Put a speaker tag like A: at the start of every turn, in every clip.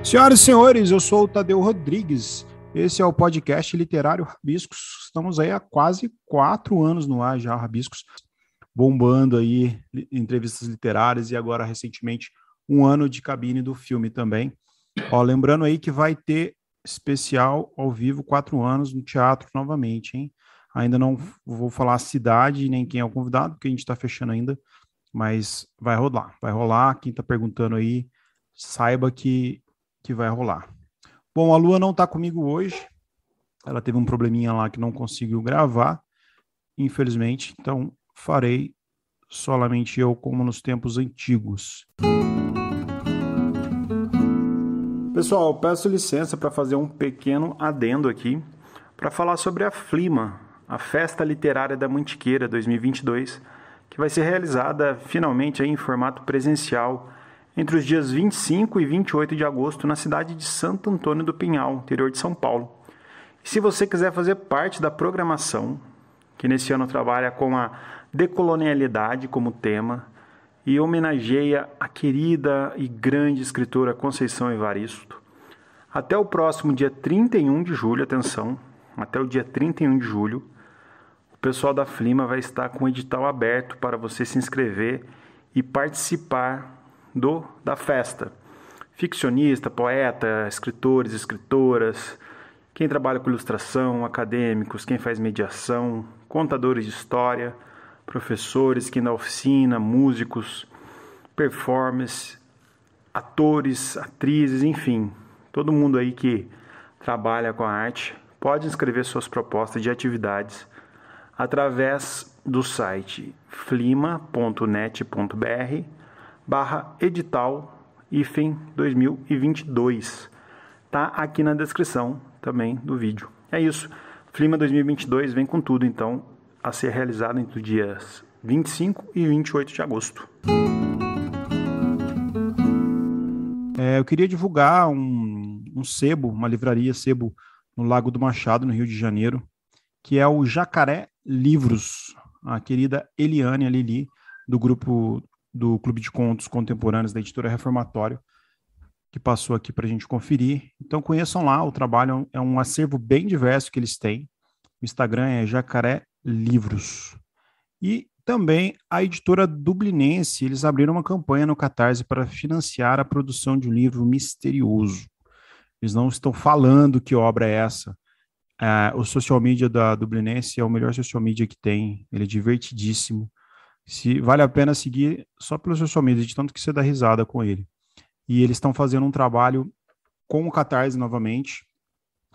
A: Senhoras e senhores, eu sou o Tadeu Rodrigues. Esse é o podcast literário Rabiscos. Estamos aí há quase 4 anos no ar já, Rabiscos, bombando aí entrevistas literárias e agora recentemente 1 ano de cabine do filme também. Lembrando aí que vai ter especial ao vivo 4 anos no teatro novamente, hein? Ainda não vou falar a cidade nem quem é o convidado, porque a gente está fechando ainda, mas vai rolar. Quem está perguntando aí, saiba que vai rolar. Bom, a Lua não está comigo hoje, ela teve um probleminha lá que não conseguiu gravar, infelizmente, então farei solamente eu como nos tempos antigos. Pessoal, peço licença para fazer um pequeno adendo aqui, para falar sobre a Flima, a Festa Literária da Mantiqueira 2022, que vai ser realizada finalmente aí em formato presencial entre os dias 25 e 28 de agosto na cidade de Santo Antônio do Pinhal, interior de São Paulo. E se você quiser fazer parte da programação, que nesse ano trabalha com a decolonialidade como tema e homenageia a querida e grande escritora Conceição Evaristo, até o próximo dia 31 de julho, atenção, até o dia 31 de julho, o pessoal da Flima vai estar com o edital aberto para você se inscrever e participar da festa. Ficcionista, poeta, escritores, escritoras, quem trabalha com ilustração, acadêmicos, quem faz mediação, contadores de história, professores, quem dá oficina, músicos, performers, atores, atrizes, enfim, todo mundo aí que trabalha com a arte pode inscrever suas propostas de atividades através do site flima.net.br/edital-2022. Tá aqui na descrição também do vídeo. É isso. Flima 2022 vem com tudo, então, a ser realizado entre os dias 25 e 28 de agosto. Eu queria divulgar um sebo, uma livraria sebo no Lago do Machado, no Rio de Janeiro, que é o Jacaré Livros, a querida Eliane, a Lili, do grupo do Clube de Contos Contemporâneos da Editora Reformatório, que passou aqui para a gente conferir. Então conheçam lá, o trabalho é um acervo bem diverso que eles têm. O Instagram é Jacaré Livros. E também a editora Dublinense, eles abriram uma campanha no Catarse para financiar a produção de um livro misterioso. Eles não estão falando que obra é essa. O social media da Dublinense é o melhor social media que tem, ele é divertidíssimo. Vale a pena seguir só pelo social media, de tanto que você dá risada com ele. E eles estão fazendo um trabalho com o Catarse novamente.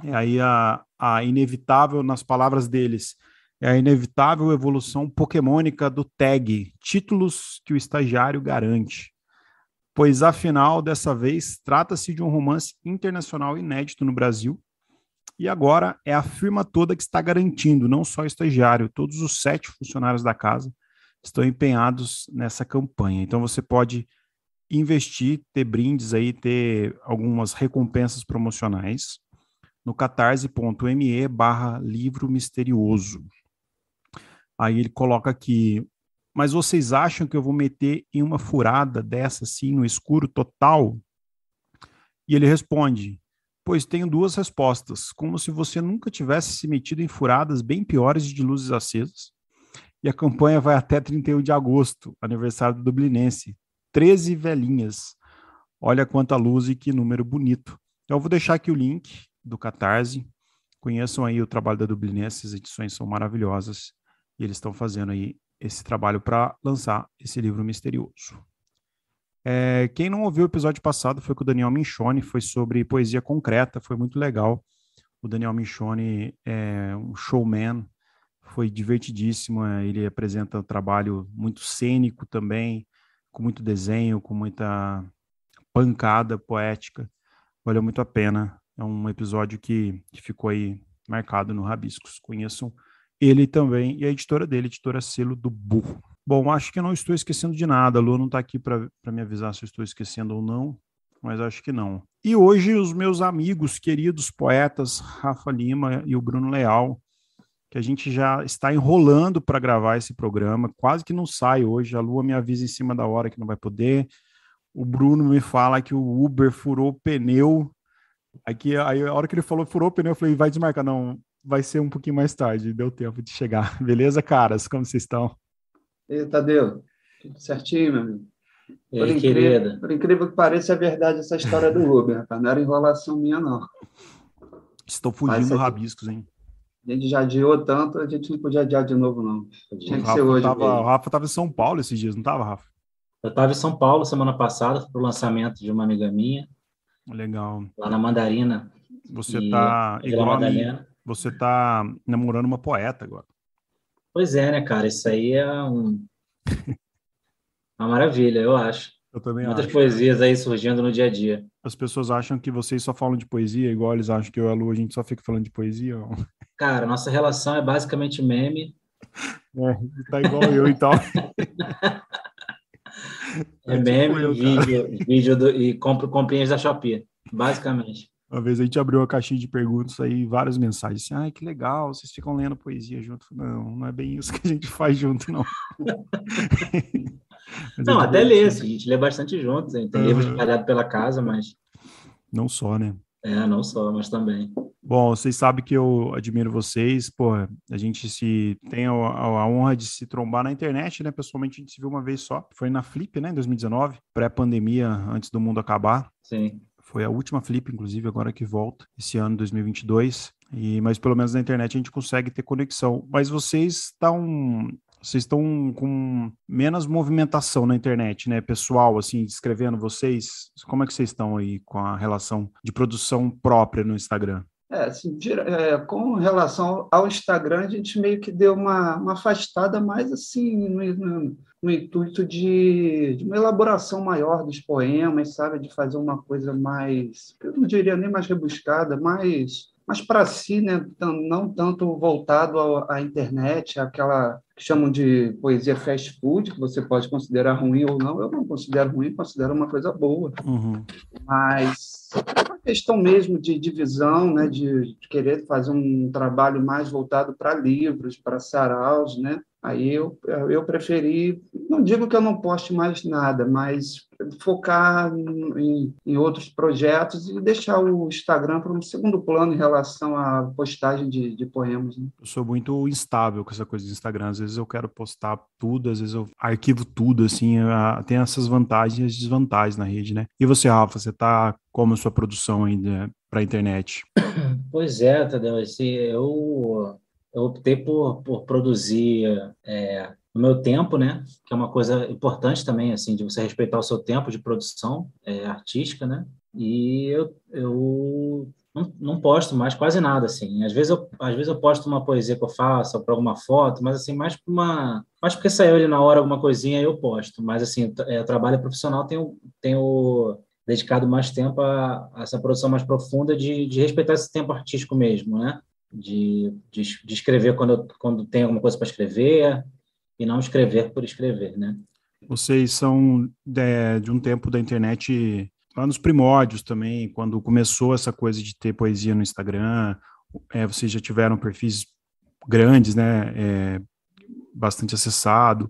A: E aí a inevitável, nas palavras deles, é a inevitável evolução pokémônica do tag, títulos que o estagiário garante. Pois, afinal, dessa vez, trata-se de um romance internacional inédito no Brasil. E agora é a firma toda que está garantindo, não só o estagiário, todos os 7 funcionários da casa estão empenhados nessa campanha. Então você pode investir, ter brindes aí, ter algumas recompensas promocionais no catarse.me/livro misterioso. Aí ele coloca aqui, mas vocês acham que eu vou meter em uma furada dessa assim, no escuro total? E ele responde, pois tenho 2 respostas, como se você nunca tivesse se metido em furadas bem piores de luzes acesas. E a campanha vai até 31 de agosto, aniversário do Dublinense. 13 velhinhas. Olha quanta luz e que número bonito. Então eu vou deixar aqui o link do Catarse. Conheçam aí o trabalho da Dublinense, as edições são maravilhosas. E eles estão fazendo aí esse trabalho para lançar esse livro misterioso. Quem não ouviu o episódio passado foi com o Daniel Minchoni, foi sobre poesia concreta, foi muito legal. O Daniel Minchoni é um showman, foi divertidíssimo, ele apresenta um trabalho muito cênico também, com muito desenho, com muita pancada poética, valeu muito a pena. É um episódio que ficou aí marcado no Rabiscos. Conheçam ele também e a editora dele, a editora Selo do Burro. Bom, acho que eu não estou esquecendo de nada. A Lu não está aqui para me avisar se eu estou esquecendo ou não, mas acho que não. E hoje os meus amigos, queridos poetas Rafa Lima e o Bruno Leal, que a gente já está enrolando para gravar esse programa, quase que não sai hoje. A Lua me avisa em cima da hora que não vai poder. O Bruno me fala que o Uber furou o pneu. Aí a hora que ele falou furou o pneu, eu falei, vai desmarcar. Não, vai ser um pouquinho mais tarde. Deu tempo de chegar. Beleza, caras? Como vocês estão?
B: E Tadeu, tudo certinho, meu amigo?
C: E aí, querida?
B: Por incrível que pareça, é verdade essa história do Uber, rapaz. Não era enrolação minha, não.
A: Estou
B: Mas
A: fugindo rabiscos, hein?
B: a gente já adiou tanto, a gente não podia adiar de novo, não.
A: O
B: Tinha que ser
A: Rafa
B: hoje
A: tava, o
B: mesmo.
A: Rafa tava em São Paulo esses dias, não tava, Rafa?
C: Eu estava em São Paulo semana passada para o lançamento de uma amiga minha,
A: Legal.
C: lá na Mandarina,
A: Você
C: e
A: tá
C: na Vila
A: igual a mim.
C: Madalena.
A: Você tá namorando uma poeta agora.
C: Pois é, né, cara? Isso aí é uma maravilha, eu acho.
A: Eu também
C: Muitas
A: acho.
C: poesias aí surgindo no dia a dia.
A: As pessoas acham que vocês só falam de poesia, igual eles acham que eu e a Lu, a gente só fica falando de poesia. Ó.
C: Cara, nossa relação é basicamente meme,
A: Tá igual eu, então.
C: é
A: É tipo
C: meme,
A: eu, cara.
C: e comprinhas da Shopee, basicamente.
A: Uma vez a gente abriu uma caixinha de perguntas aí, várias mensagens assim, ai, que legal, vocês ficam lendo poesia junto. Não, não é bem isso que a gente faz junto, não. Mas é
C: Não, até ler,
A: divertido.
C: assim, a gente lê bastante juntos, hein? Tem livros
A: Aham.
C: espalhados pela casa, mas
A: Não só, né?
C: não só, mas também.
A: Bom, vocês sabem que eu admiro vocês, pô, a gente se tem a honra de se trombar na internet, né? Pessoalmente a gente se viu uma vez só, foi na Flip, né, em 2019, pré-pandemia, antes do mundo acabar.
C: Sim.
A: Foi a última Flip, inclusive, agora que volta, esse ano, 2022. Mas pelo menos na internet a gente consegue ter conexão. Mas vocês estão com menos movimentação na internet, né, pessoal, assim, escrevendo vocês. Como é que vocês estão aí com a relação de produção própria no Instagram?
B: Assim, com relação ao Instagram, a gente meio que deu uma afastada mais assim, no intuito de uma elaboração maior dos poemas, sabe? De fazer uma coisa mais, eu não diria nem mais rebuscada, mais para si, né? Não tanto voltado à internet, aquela que chamam de poesia fast food, que você pode considerar ruim ou não. Eu não considero ruim, considero uma coisa boa.
A: Uhum.
B: Mas é uma questão mesmo de divisão, né, de querer fazer um trabalho mais voltado para livros, para saraus, né? Aí eu preferi, não digo que eu não poste mais nada, mas focar em outros projetos e deixar o Instagram para um segundo plano em relação à postagem de poemas, né?
A: Eu sou muito instável com essa coisa do Instagram. Às vezes eu quero postar tudo, às vezes eu arquivo tudo, assim. Tem essas vantagens e as desvantagens na rede, né? E você, Rafa, você tá como a sua produção ainda para a internet?
C: Pois é, Tadeu, eu optei por produzir no meu tempo, né? Que é uma coisa importante também, assim, de você respeitar o seu tempo de produção artística, né? E eu não posto mais quase nada, assim. Às vezes eu posto uma poesia que eu faço, ou para alguma foto, mas assim, mais porque saiu ali na hora alguma coisinha, eu posto. Mas assim, trabalho profissional tenho dedicado mais tempo a essa produção mais profunda de respeitar esse tempo artístico mesmo, né? De escrever quando tem alguma coisa para escrever e não escrever por escrever, né?
A: Vocês são de um tempo da internet lá nos primórdios também, quando começou essa coisa de ter poesia no Instagram, vocês já tiveram perfis grandes, né? Bastante acessado,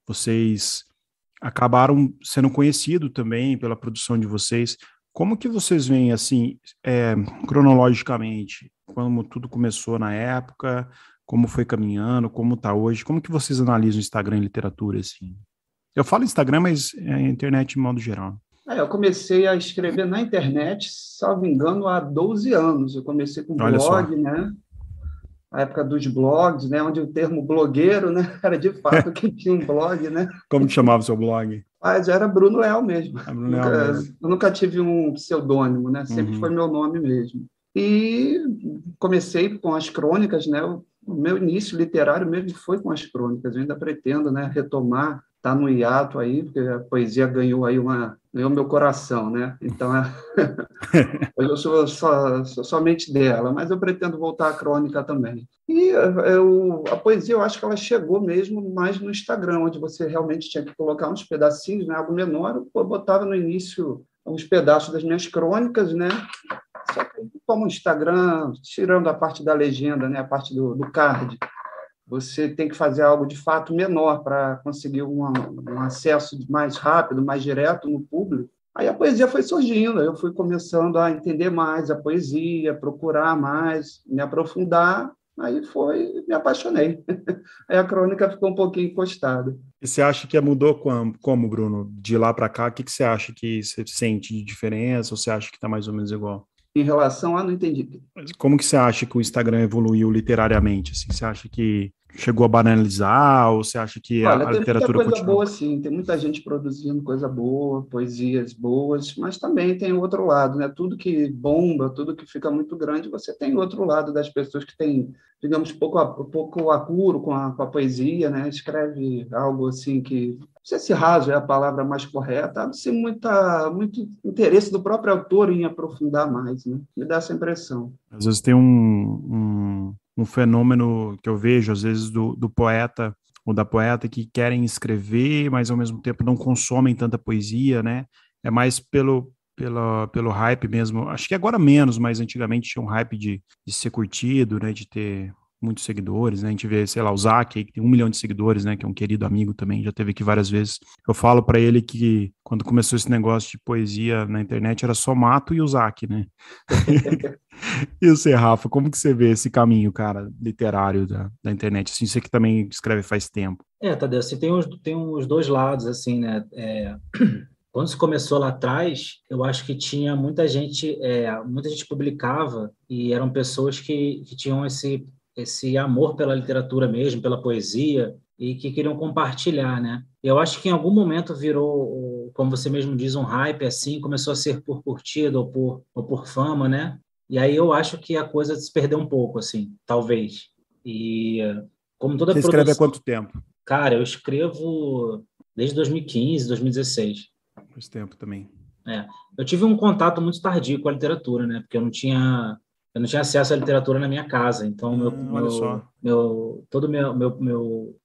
A: vocês acabaram sendo conhecidos também pela produção de vocês. Como que vocês veem, assim, cronologicamente, como tudo começou na época, como foi caminhando, como está hoje, como que vocês analisam o Instagram e literatura, assim? Eu falo Instagram, mas é a internet de modo geral.
B: Eu comecei a escrever na internet, salvo engano, há 12 anos. Eu comecei com
A: Olha só,
B: blog, né? A época dos blogs, né? Onde o termo blogueiro, né? Era de fato quem tinha um blog, né?
A: como que chamava o seu blog?
B: Mas era Bruno Leal mesmo.
A: A Brunel mesmo.
B: Eu nunca tive um pseudônimo, né? Sempre foi
A: Uhum.
B: meu nome mesmo. E comecei com as crônicas, né? O meu início literário mesmo foi com as crônicas. Eu ainda pretendo, né, retomar, tá no hiato aí, porque a poesia ganhou meu coração, né? Então, hoje eu sou somente dela, mas eu pretendo voltar à crônica também. E a poesia, eu acho que ela chegou mesmo mais no Instagram, onde você realmente tinha que colocar uns pedacinhos, né, algo menor. Eu botava no início uns pedaços das minhas crônicas, né? Só que como o Instagram, tirando a parte da legenda, né, a parte do card, você tem que fazer algo de fato menor para conseguir um acesso mais rápido, mais direto no público. Aí a poesia foi surgindo, eu fui começando a entender mais a poesia, procurar mais, me aprofundar, aí me apaixonei. Aí a crônica ficou um pouquinho encostada.
A: E você acha que mudou como, Bruno? De lá para cá, o que você acha que você sente de diferença? Ou você acha que está mais ou menos igual?
B: Em relação a, não entendi.
A: Mas como que você acha que o Instagram evoluiu literariamente? Assim, você acha que chegou a banalizar ou você acha que
B: Olha,
A: a
B: tem muita
A: literatura
B: coisa
A: continua?
B: boa, sim. Tem muita gente produzindo coisa boa, poesias boas, mas também tem o outro lado, né? Tudo que bomba, tudo que fica muito grande, você tem o outro lado das pessoas que têm, digamos, pouco apuro com a poesia, né? Escreve algo assim que, não sei se raso é a palavra mais correta, há de ser muito interesse do próprio autor em aprofundar mais, né? Me dá essa impressão.
A: Às vezes tem um fenômeno que eu vejo, às vezes, do poeta ou da poeta que querem escrever, mas ao mesmo tempo não consomem tanta poesia, né? É mais pelo hype mesmo. Acho que agora menos, mas antigamente tinha um hype de ser curtido, né? De ter muitos seguidores, né? A gente vê, sei lá, o Zac, aí, que tem 1 milhão de seguidores, né? Que é um querido amigo também, já teve aqui várias vezes. Eu falo para ele que quando começou esse negócio de poesia na internet era só Mato e o Zac, né? E você, Rafa, como que você vê esse caminho, cara, literário da internet? Assim, você que também escreve faz tempo.
C: Tadeu, assim, tem os dois lados, assim, né? Quando se começou lá atrás, eu acho que tinha muita gente publicava e eram pessoas que tinham esse amor pela literatura mesmo, pela poesia e que queriam compartilhar, né? Eu acho que em algum momento virou, como você mesmo diz, um hype assim, começou a ser por curtida ou por fama, né? E aí eu acho que a coisa se perdeu um pouco, assim, talvez. E como toda
A: Você escreve há
C: produção,
A: quanto tempo?
C: cara, eu escrevo desde 2015, 2016.
A: Faz tempo também.
C: É, eu tive um contato muito tardio com a literatura, né? Porque eu não tinha acesso à literatura na minha casa. Então,
A: Olha só.
C: todo meu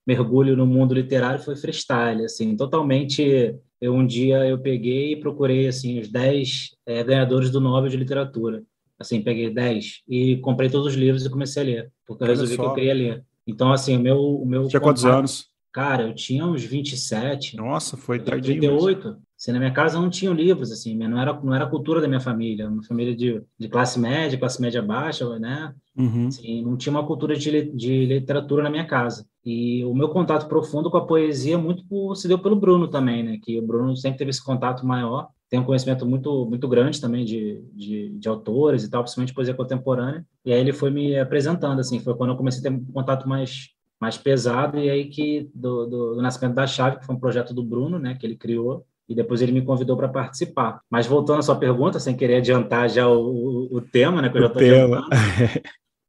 C: mergulho no mundo literário foi freestyle, assim, totalmente. Um dia eu peguei e procurei assim os 10 ganhadores do Nobel de Literatura. Assim, peguei 10 e comprei todos os livros e comecei a ler, porque eu
A: Olha
C: resolvi que eu
A: só.
C: queria ler. Então, assim, o meu
A: Tinha quantos
C: contato,
A: anos?
C: cara, eu tinha uns 27.
A: Nossa, foi
C: Eu tenho
A: tardio mesmo.
C: 38. Assim, na minha casa não tinham livros, assim, não era a cultura da minha família, uma família de classe média baixa, né?
A: Uhum.
C: Assim, não tinha uma cultura de literatura na minha casa. E o meu contato profundo com a poesia se deu pelo Bruno também, né? Que o Bruno sempre teve esse contato maior, tem um conhecimento muito, muito grande também de autores e tal, principalmente poesia contemporânea. E aí ele foi me apresentando, assim, foi quando eu comecei a ter um contato mais pesado, e aí que do Nascimento da Chave, que foi um projeto do Bruno, né, que ele criou, e depois ele me convidou para participar. Mas voltando à sua pergunta, sem querer adiantar já o tema, né, que eu
A: O
C: já estou
A: tema.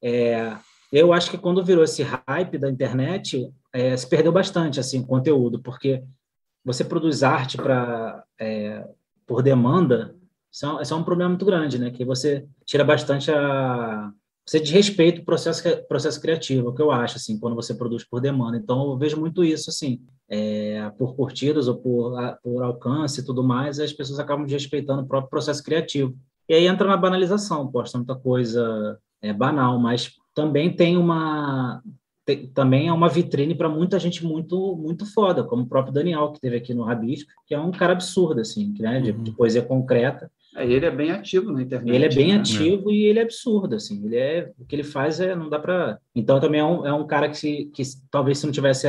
C: adiantando, eu acho que quando virou esse hype da internet, se perdeu bastante assim, o conteúdo, porque você produz arte por demanda, isso é um problema muito grande, né, que você tira bastante você desrespeita o processo criativo, o que eu acho, assim, quando você produz por demanda. Então, eu vejo muito isso, assim, por curtidas ou por alcance e tudo mais, as pessoas acabam desrespeitando o próprio processo criativo. E aí entra na banalização, posta muita coisa banal, mas também também é uma vitrine para muita gente muito muito foda, como o próprio Daniel, que teve aqui no Rabisco, que é um cara absurdo, assim, né, de
A: Uhum.
C: poesia concreta.
B: Ele é bem ativo na
C: Ele é
B: internet,
C: bem
B: né?
A: É.
C: ativo e ele é absurdo, assim. O que ele faz não dá para. Então também é um cara que talvez se não tivesse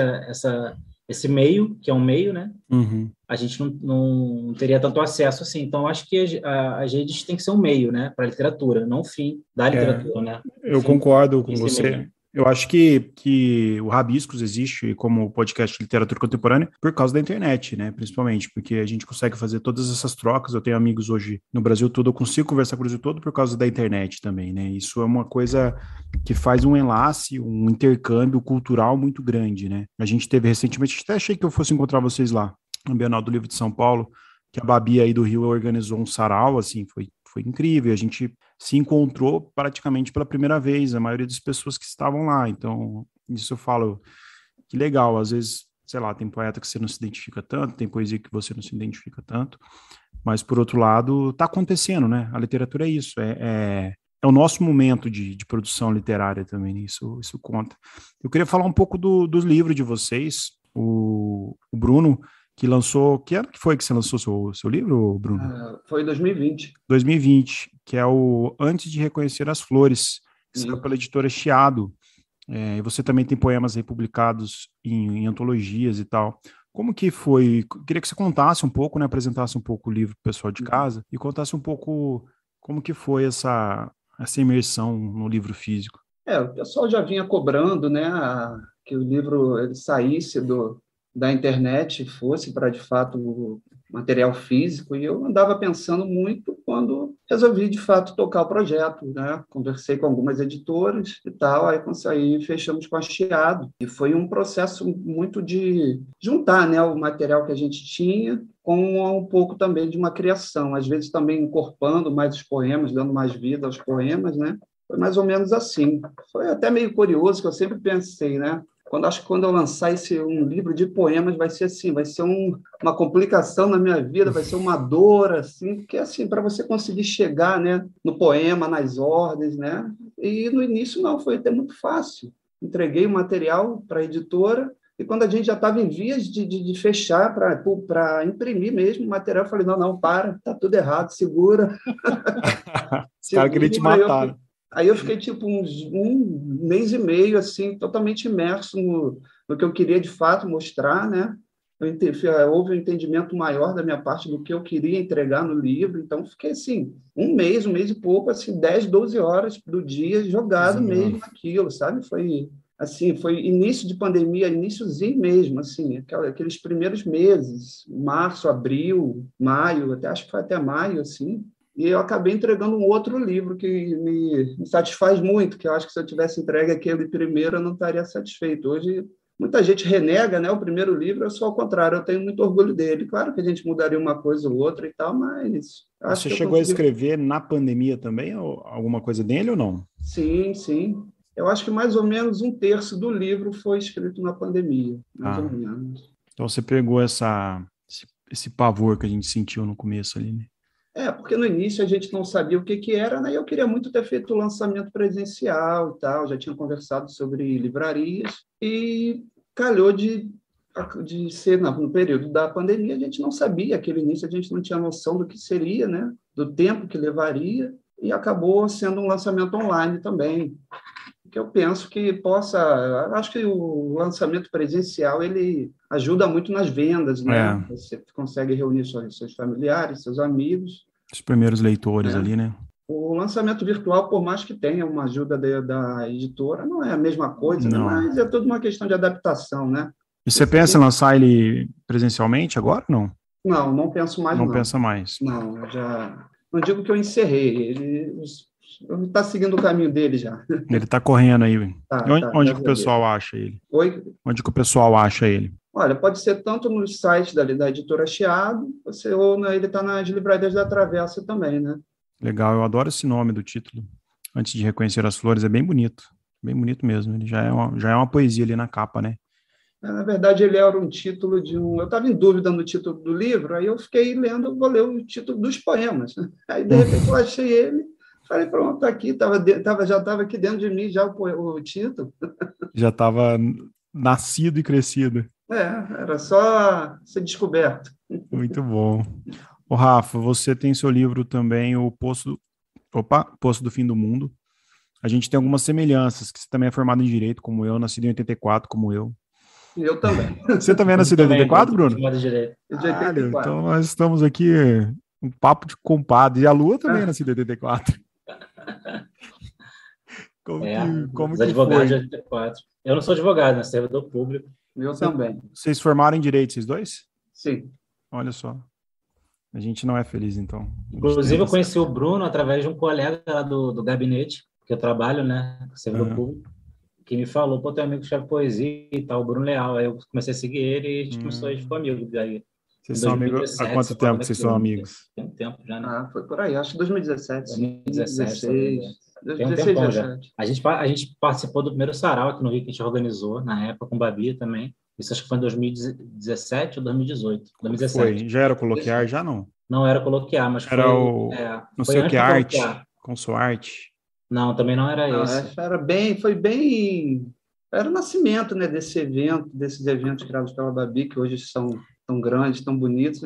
C: esse meio, que é um meio, né?
A: Uhum.
C: A gente não teria tanto acesso assim. Então acho que as redes têm que ser um meio, né, para a literatura, não o fim da
A: É,
C: literatura, né? O
A: eu
C: fim
A: concordo com
C: desse
A: você.
C: meio.
A: Eu acho que o Rabiscos existe como podcast de literatura contemporânea por causa da internet, né? Principalmente, porque a gente consegue fazer todas essas trocas. Eu tenho amigos hoje no Brasil todo, eu consigo conversar com o Brasil todo por causa da internet também, né? Isso é uma coisa que faz um enlace, um intercâmbio cultural muito grande, né? A gente teve recentemente, até achei que eu fosse encontrar vocês lá, no Bienal do Livro de São Paulo, que a Babi aí do Rio organizou um sarau, assim, foi incrível. A gente se encontrou praticamente pela primeira vez, a maioria das pessoas que estavam lá. Então, isso eu falo, que legal. Às vezes, sei lá, tem poeta que você não se identifica tanto, tem poesia que você não se identifica tanto, mas por outro lado, está acontecendo, né? A literatura é isso, o nosso momento de produção literária também, isso conta. Eu queria falar um pouco dos livros de vocês. O Bruno, que lançou... Que ano que foi que você lançou seu livro, Bruno?
B: Foi em 2020.
A: 2020, que é o Antes de Reconhecer as Flores, que saiu pela editora Chiado. E você também tem poemas aí publicados em antologias e tal. Como que foi? Queria que você contasse um pouco, né? Apresentasse um pouco o livro pro pessoal de casa e contasse um pouco como que foi essa imersão no livro físico.
B: O pessoal já vinha cobrando, né, que o livro ele saísse da internet e fosse para, de fato, material físico, e eu andava pensando muito quando resolvi, de fato, tocar o projeto, né? Conversei com algumas editoras e tal, aí fechamos com a Chiado, e foi um processo muito de juntar, né, o material que a gente tinha com um pouco também de uma criação, às vezes também encorpando mais os poemas, dando mais vida aos poemas, né? Foi mais ou menos assim. Foi até meio curioso, que eu sempre pensei, né? Acho que quando eu lançar um livro de poemas vai ser assim, vai ser uma complicação na minha vida, vai ser uma dor, assim, porque assim, para você conseguir chegar, né, no poema, nas ordens, né? E no início não, foi até muito fácil. Entreguei o material para a editora, e quando a gente já estava em vias de fechar para imprimir mesmo o material, eu falei, não, para, tá tudo errado, segura.
A: Os caras queriam te matar.
B: Aí eu fiquei tipo um mês e meio assim, totalmente imerso no que eu queria de fato mostrar, né? Houve um entendimento maior da minha parte do que eu queria entregar no livro, então fiquei assim, um mês e pouco, assim, 10, 12 horas do dia jogado mesmo naquilo, sabe? Foi assim, foi início de pandemia, iniciozinho mesmo, assim, aqueles primeiros meses, março, abril, maio, acho que foi até maio, assim. E eu acabei entregando um outro livro que me satisfaz muito, que eu acho que se eu tivesse entregue aquele primeiro, eu não estaria satisfeito. Hoje, muita gente renega, né, o primeiro livro, eu sou ao contrário, eu tenho muito orgulho dele. Claro que a gente mudaria uma coisa ou outra e tal, mas...
A: Você chegou a escrever na pandemia também, ou alguma coisa dele ou não?
B: Sim. Eu acho que mais ou menos 1/3 do livro foi escrito na pandemia, mais ou menos.
A: Então você pegou esse pavor que a gente sentiu no começo ali, né?
B: Porque no início a gente não sabia o que era, né? Eu queria muito ter feito o lançamento presencial e tal, já tinha conversado sobre livrarias, e calhou de ser no período da pandemia, a gente não sabia, aquele início a gente não tinha noção do que seria, né? Do tempo que levaria, e acabou sendo um lançamento online também, que eu penso que acho que o lançamento presencial ele ajuda muito nas vendas, né? Você consegue reunir seus familiares, seus amigos.
A: Os primeiros leitores ali, né?
B: O lançamento virtual, por mais que tenha uma ajuda da editora, não é a mesma coisa, né? Mas é tudo uma questão de adaptação, né?
A: E você pensa em lançar ele presencialmente agora ou não?
B: Não penso mais, não.
A: Não pensa mais?
B: Não, não digo que eu encerrei, ele está seguindo o caminho dele já.
A: Ele está correndo aí. Onde que o pessoal acha ele?
B: Oi?
A: Onde que o pessoal acha ele?
B: Olha, pode ser tanto no site da editora Chiado, ele está nas livrarias da Travessa também, né?
A: Legal, eu adoro esse nome do título. Antes de Reconhecer as Flores, é bem bonito mesmo. Ele já é uma poesia ali na capa, né?
B: Na verdade, ele era um título eu estava em dúvida no título do livro, aí eu fiquei lendo, vou ler o título dos poemas, né? Aí, de repente, eu achei ele, falei, pronto, tá aqui, já estava aqui dentro de mim já o título.
A: Já estava nascido e crescido.
B: Era só ser descoberto.
A: Muito bom. Ô, Rafa, você tem seu livro também, o Poço do Fim do Mundo. A gente tem algumas semelhanças, que você também é formado em Direito, como eu, nascido em 84, como eu.
B: E eu também.
A: Você também é nascido em 84, Bruno?
C: Formado em Direito.
A: Então nós estamos aqui, um papo de compadre. E a Lua também é nascida em 84. Como
C: os
A: que
C: advogados
A: foi?
C: de 84. Eu não sou advogado, né? Servidor público.
B: Eu também.
A: Vocês formaram em Direito, vocês dois?
B: Sim.
A: Olha só. A gente não é feliz, então.
C: Inclusive, eu conheci o Bruno através de um colega lá do gabinete, que eu trabalho, né? Servidor público, que me falou, pô, teu amigo escreve poesia e tal, o Bruno Leal. Aí eu comecei a seguir ele e a gente começou a ficar amigo. Daí,
A: vocês são amigos? Há quanto tempo que vocês são amigos?
C: Tem um tempo já, né?
B: Foi por aí, acho que 2017.
C: 2016. Tem um tempão já. A gente participou do primeiro sarau aqui no Rio que a gente organizou, na época, com o Babi também. Isso acho que foi em 2017 ou 2018. 2017.
A: Foi? Já era coloquiar? Já não?
C: Não era coloquiar, mas
A: era
C: foi...
A: não sei o que, arte, com sua arte.
C: Não, também não era
B: Não,
C: esse.
B: Era o nascimento, né, desses eventos criados pela Babi, que hoje são tão grandes, tão bonitos.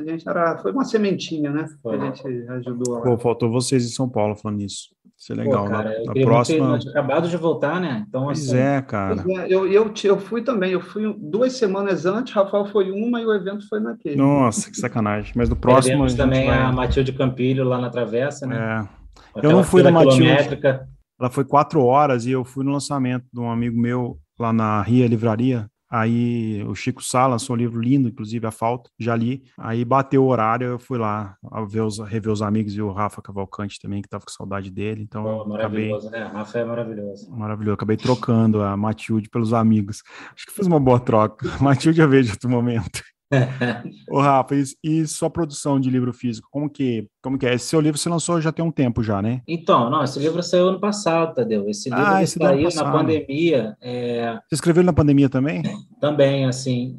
B: Foi uma sementinha, né, que a gente ajudou
A: Pô,
B: lá.
A: faltou vocês em São Paulo falando isso. Isso é
C: Pô,
A: legal.
C: cara, eu
A: Na
C: queria muito ter, nós
A: próxima.
C: tínhamos acabado de voltar, né? Então,
A: Pois
C: assim,
A: é,
B: Pois
A: cara.
B: é, eu fui também, eu fui 2 semanas antes, Rafael foi uma e o evento foi naquele.
A: Nossa, que sacanagem. Mas no próximo a
C: perdemos
A: gente
C: também a
A: vai.
C: Matilde Campilho lá na Travessa, né?
A: É,
C: Com
A: eu não
C: aquela
A: fui na
C: fila
A: Matilde.
C: quilométrica.
A: Ela foi 4 horas e eu fui no lançamento de um amigo meu lá na Ria Livraria. Aí o Chico Sá lançou um livro lindo, inclusive A Falta, já li. Aí bateu o horário, eu fui lá rever os amigos e o Rafa Cavalcante também, que tava com saudade dele. Então
C: Pô,
A: eu acabei
C: maravilhoso, né? Rafa é maravilhoso.
A: maravilhoso, acabei trocando a Matilde pelos amigos. Acho que fiz uma boa troca. Matilde eu vejo em outro momento. Ô, Rafa, e sua produção de livro físico, como que é? Esse seu livro você lançou já tem um tempo já, né?
C: Então, não, esse livro saiu ano passado, Tadeu. Esse livro
A: Ah,
C: ele
A: esse do ano
C: saiu na
A: passado.
C: pandemia,
A: Você escreveu ele na pandemia também?
C: também, assim.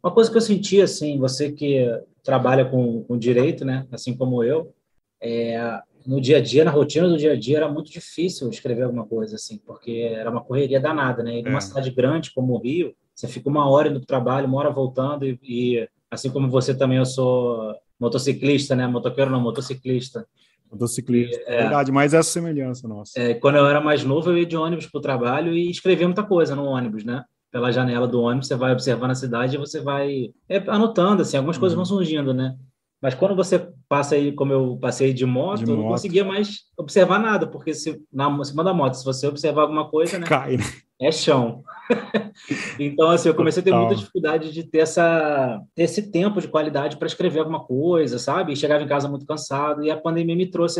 C: Uma coisa que eu senti, assim, você que trabalha com direito, né? Assim como eu, no dia a dia, na rotina do dia a dia, era muito difícil escrever alguma coisa, assim, porque era uma correria danada, né? E numa
A: É.
C: cidade grande como o Rio, você fica 1 hora indo para o trabalho, 1 hora voltando, assim como você também, eu sou motociclista, né? Motoqueiro não, motociclista. E,
A: Motociclista. É verdade, mas essa semelhança nossa.
C: quando eu era mais novo, eu ia de ônibus para o trabalho e escrevia muita coisa no ônibus, né? Pela janela do ônibus, você vai observando a cidade e você vai anotando, assim, algumas coisas vão
A: Uhum.
C: surgindo, né? Mas quando você passa aí, como eu passei de
A: De
C: moto, eu não
A: moto.
C: conseguia mais observar nada, porque na cima da moto, se você observar alguma coisa, né?
A: Cai, né?
C: É chão. Então, assim, eu comecei a ter muita
A: Total.
C: dificuldade de ter ter esse tempo de qualidade para escrever alguma coisa, sabe? E chegava em casa muito cansado, e a pandemia me trouxe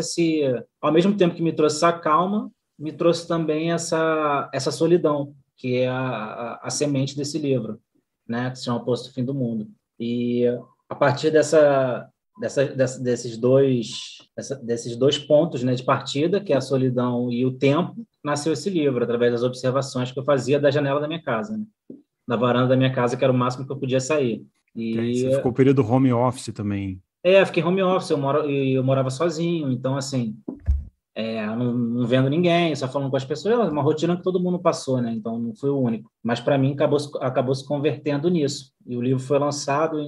C: ao mesmo tempo que me trouxe essa calma, me trouxe também essa solidão, que é a semente desse livro, né? Que se chama Posto do Fim do Mundo. E a partir desses dois pontos, né, de partida, que é a solidão e o tempo, nasceu esse livro, através das observações que eu fazia da janela da minha casa, né? Da varanda da minha casa, que era o máximo que eu podia sair.
A: Que aí
C: E
A: você ficou o período home office também.
C: fiquei home office, eu morava sozinho, então, assim, não vendo ninguém, só falando com as pessoas, uma rotina que todo mundo passou, né? Então, não fui o único. Mas, para mim, acabou se convertendo nisso. E o livro foi lançado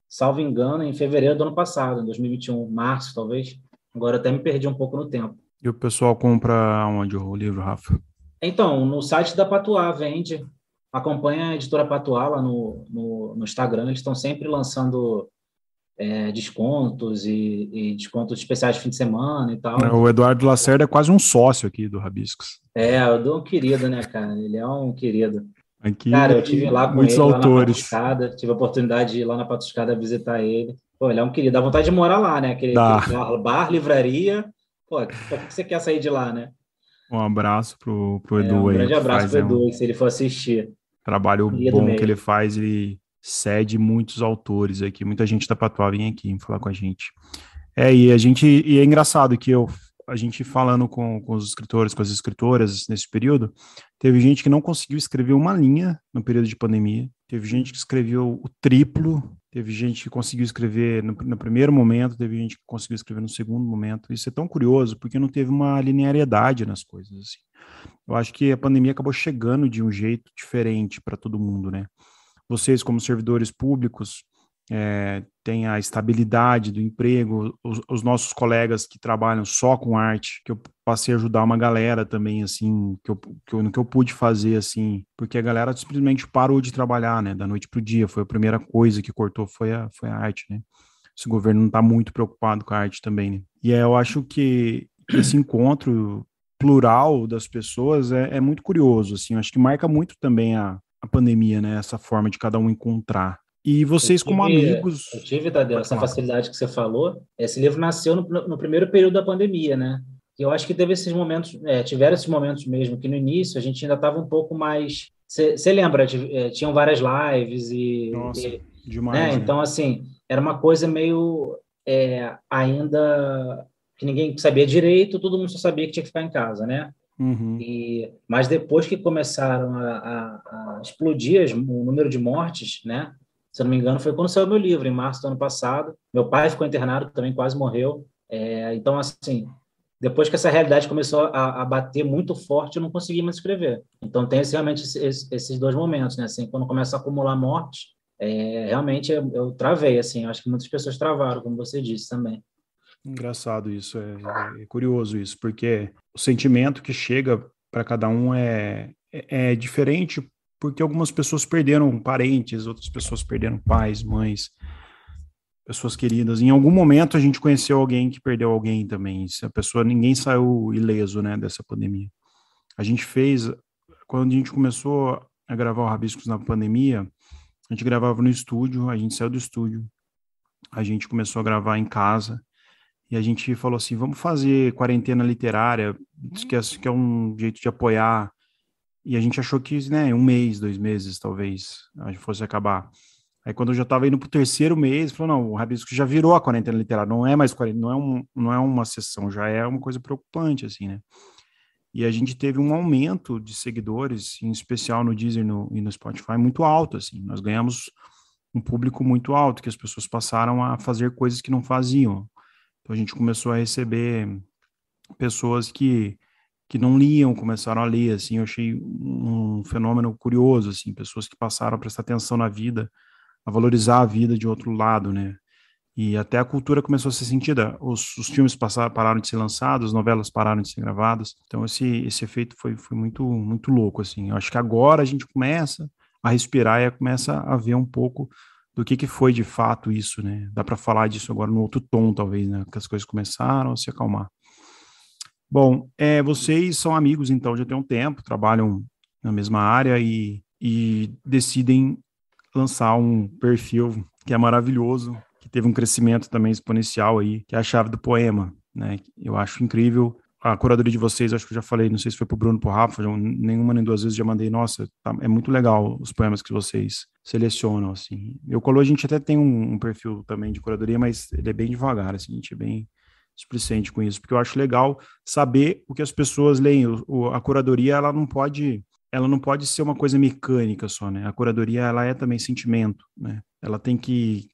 C: salvo engano, em fevereiro do ano passado, em 2021, março, talvez. Agora eu até me perdi um pouco no tempo.
A: E o pessoal compra onde o livro, Rafa?
C: Então, no site da Patuá vende, acompanha a editora Patuá lá no Instagram, eles estão sempre lançando descontos e descontos especiais de fim de semana e tal.
A: O
C: Então,
A: Eduardo Lacerda é quase um sócio aqui do Rabiscos.
C: eu dou um querido, né, cara? Ele é um querido. Cara, eu tive
A: Aqui,
C: lá com
A: muitos
C: ele, lá na
A: autores.
C: Patuscada, tive a oportunidade de ir lá na Patuscada visitar ele. Pô, ele é um querido, dá vontade de morar lá, né? Aquele
A: Dá.
C: bar, livraria. Pô, por que você quer sair de lá, né?
A: Um abraço pro Edu
C: Um
A: aí,
C: grande
A: que
C: abraço
A: faz
C: pro
A: um
C: Edu, se ele for assistir.
A: trabalho
C: Querido
A: bom que ele
C: mesmo.
A: faz. Ele cede muitos autores aqui. Muita gente da Patuá vem aqui falar com a gente. E é engraçado que a gente falando com os escritores, com as escritoras nesse período, teve gente que não conseguiu escrever uma linha no período de pandemia, teve gente que escreveu o triplo, teve gente que conseguiu escrever no primeiro momento, teve gente que conseguiu escrever no segundo momento. Isso é tão curioso, porque não teve uma linearidade nas coisas, assim. Eu acho que a pandemia acabou chegando de um jeito diferente para todo mundo, né? Vocês, como servidores públicos, têm a estabilidade do emprego, os nossos colegas que trabalham só com arte, que eu passei a ajudar uma galera também, assim, no que eu pude fazer, assim, porque a galera simplesmente parou de trabalhar, né, da noite para o dia, foi a primeira coisa que cortou, foi a arte, né? Esse governo não está muito preocupado com a arte também, né? E eu acho que esse encontro plural das pessoas é muito curioso, assim, eu acho que marca muito também a pandemia, né? Essa forma de cada um encontrar. E
C: Eu
A: vocês, como
C: tive,
A: amigos.
C: eu tive, Tadeu,
A: Pode
C: essa
A: falar.
C: facilidade que você falou. Esse livro nasceu no primeiro período da pandemia, né? E eu acho que teve esses momentos, tiveram esses momentos mesmo, que no início a gente ainda estava um pouco mais. Você lembra? Tinham várias lives
A: Nossa,
C: né?
A: demais, né?
C: Então, assim, era uma coisa meio ainda que ninguém sabia direito, todo mundo só sabia que tinha que ficar em casa, né?
A: Uhum.
C: Mas depois que começaram a explodir o número de mortes, né? Se eu não me engano, foi quando saiu meu livro, em março do ano passado. Meu pai ficou internado, também quase morreu. Então, assim, depois que essa realidade começou a bater muito forte, eu não consegui mais escrever. Então, tem realmente esses dois momentos, né? Assim, quando começa a acumular morte, realmente eu travei, assim. Eu acho que muitas pessoas travaram, como você disse também.
A: Engraçado isso, é curioso isso, porque o sentimento que chega para cada um é diferente, porque algumas pessoas perderam parentes, outras pessoas perderam pais, mães, pessoas queridas. Em algum momento a gente conheceu alguém que perdeu alguém também. Se a pessoa, ninguém saiu ileso, né, dessa pandemia. A gente fez, quando a gente começou a gravar o Rabiscos na pandemia, a gente gravava no estúdio, a gente saiu do estúdio, a gente começou a gravar em casa. E a gente falou assim, vamos fazer quarentena literária, que é um jeito de apoiar. E a gente achou que, né, 1 mês, 2 meses, talvez, a gente fosse acabar. Aí quando eu já estava indo para o 3º mês, falou, não, o Rabisco já virou a quarentena literária, não é mais quarentena, não é uma sessão, já é uma coisa preocupante, assim, né? E a gente teve um aumento de seguidores, em especial no Deezer e no Spotify, muito alto, assim. Nós ganhamos um público muito alto, que as pessoas passaram a fazer coisas que não faziam. Então a gente começou a receber pessoas que não liam, começaram a ler, assim, eu achei um fenômeno curioso, assim, pessoas que passaram a prestar atenção na vida, a valorizar a vida de outro lado, né? E até a cultura começou a ser sentida, os filmes pararam de ser lançados, as novelas pararam de ser gravadas, então esse efeito foi muito, muito louco, assim. Eu acho que agora a gente começa a respirar e começa a ver um pouco do que foi de fato isso, né? Dá para falar disso agora no outro tom, talvez, né? Que as coisas começaram a se acalmar. Bom, vocês são amigos, então, já tem um tempo, trabalham na mesma área e decidem lançar um perfil que é maravilhoso, que teve um crescimento também exponencial aí, que é a Chave do Poema, né? Eu acho incrível. A curadoria de vocês, acho que eu já falei, não sei se foi pro Bruno, pro Rafa, nenhuma nem 2 vezes já mandei, nossa, é muito legal os poemas que vocês selecionam, assim. Eu colo, a gente até tem um perfil também de curadoria, mas ele é bem devagar, assim, a gente é bem displicente com isso, porque eu acho legal saber o que as pessoas leem. A curadoria, ela não pode ser uma coisa mecânica só, né? A curadoria, ela é também sentimento, né? Ela tem que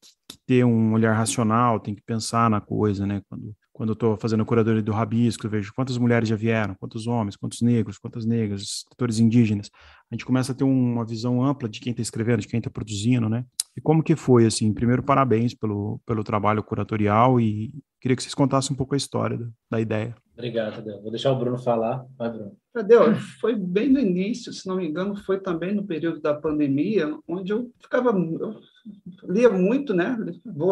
A: ter um olhar racional, tem que pensar na coisa, né? Quando eu estou fazendo a curadoria do Rabisco, eu vejo quantas mulheres já vieram, quantos homens, quantos negros, quantas negras, escritores indígenas. A gente começa a ter uma visão ampla de quem está escrevendo, de quem está produzindo, né? E como que foi, assim? Primeiro, parabéns pelo trabalho curatorial e queria que vocês contassem um pouco a história da ideia.
C: Obrigado, Tadeu. Vou deixar o Bruno falar. Vai, Bruno.
B: Tadeu, foi bem no início, se não me engano, foi também no período da pandemia, onde eu lia muito, né?